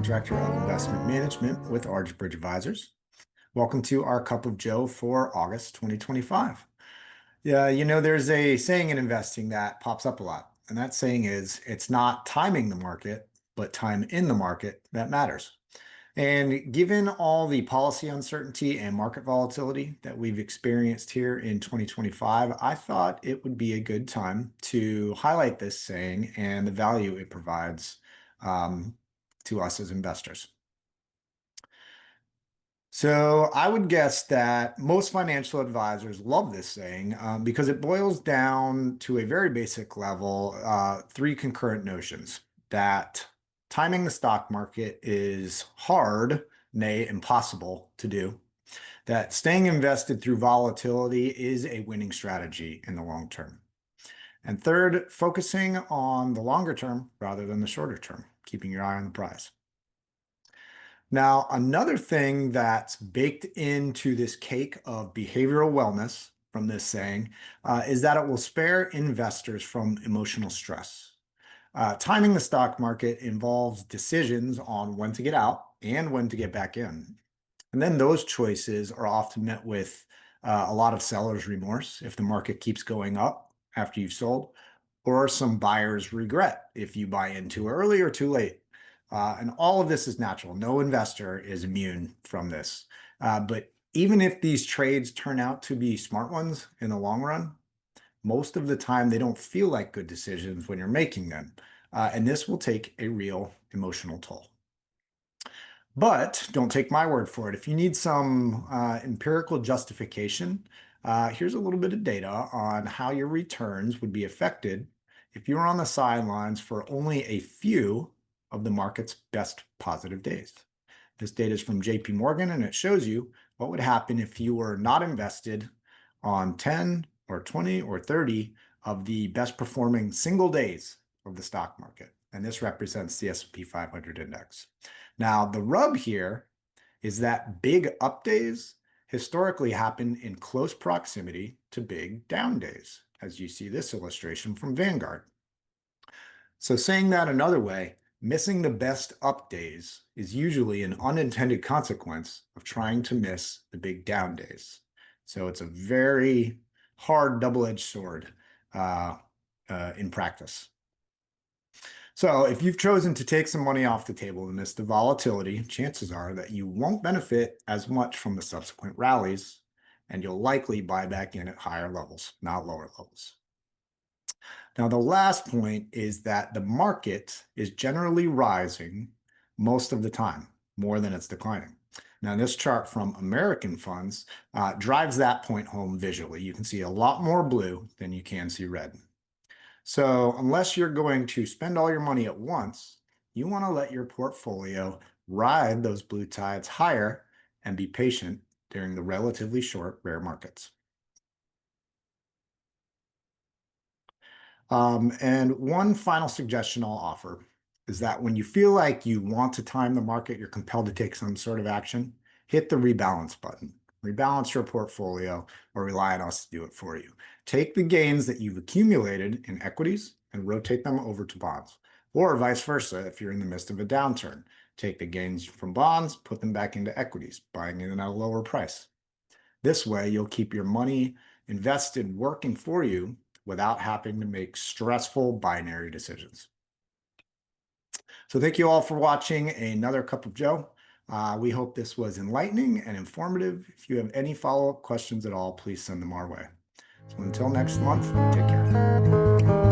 Director of Investment Management with Bridge Advisors. Welcome to our Cup of Joe for August 2025. Yeah, there's a saying in investing that pops up a lot, and that saying is it's not timing the market, but time in the market that matters. And given all the policy uncertainty and market volatility that we've experienced here in 2025, I thought it would be a good time to highlight this saying and the value it provides to us as investors. So I would guess that most financial advisors love this saying because it boils down to a very basic level, three concurrent notions: that timing the stock market is hard, nay, impossible to do; that staying invested through volatility is a winning strategy in the long term; and third, focusing on the longer term rather than the shorter term, keeping your eye on the prize. Now, another thing that's baked into this cake of behavioral wellness from this saying is that it will spare investors from emotional stress. Timing the stock market involves decisions on when to get out and when to get back in. And then those choices are often met with a lot of seller's remorse if the market keeps going up after you've sold, or some buyer's regret if you buy in too early or too late. And all of this is natural. No investor is immune from this. But even if these trades turn out to be smart ones in the long run, most of the time they don't feel like good decisions when you're making them. And this will take a real emotional toll. But don't take my word for it. If you need some empirical justification, here's a little bit of data on how your returns would be affected if you were on the sidelines for only a few of the market's best positive days. This data is from JP Morgan, and it shows you what would happen if you were not invested on 10 or 20 or 30 of the best performing single days of the stock market. And this represents the S&P 500 index. Now, the rub here is that big up days historically happen in close proximity to big down days, as you see this illustration from Vanguard. So saying that another way, missing the best up days is usually an unintended consequence of trying to miss the big down days. So it's a very hard double-edged sword in practice. So if you've chosen to take some money off the table to miss the volatility, chances are that you won't benefit as much from the subsequent rallies, and you'll likely buy back in at higher levels, not lower levels. Now, the last point is that the market is generally rising most of the time, more than it's declining. Now, this chart from American funds drives that point home visually. You can see a lot more blue than you can see red. So unless you're going to spend all your money at once, you want to let your portfolio ride those blue tides higher and be patient during the relatively short bear markets. And one final suggestion I'll offer is that when you feel like you want to time the market, you're compelled to take some sort of action, hit the rebalance button. Rebalance your portfolio or rely on us to do it for you. Take the gains that you've accumulated in equities and rotate them over to bonds, or vice versa if you're in the midst of a downturn. Take the gains from bonds, put them back into equities, buying in at a lower price. This way, you'll keep your money invested working for you without having to make stressful binary decisions. So thank you all for watching another Cup of Joe. We hope this was enlightening and informative. If you have any follow-up questions at all, please send them our way. So until next month, take care.